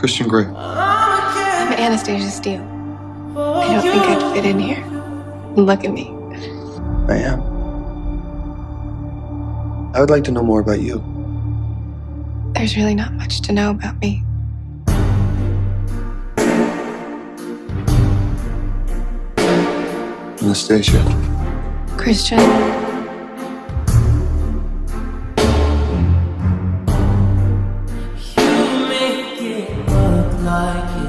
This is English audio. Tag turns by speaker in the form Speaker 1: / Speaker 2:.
Speaker 1: Christian Grey.
Speaker 2: I'm Anastasia Steele. I don't think I'd fit in here. Look at me.
Speaker 1: I am. I would like to know more about you.
Speaker 2: There's really not much to know about me.
Speaker 1: Anastasia.
Speaker 2: Christian.
Speaker 3: You make it look like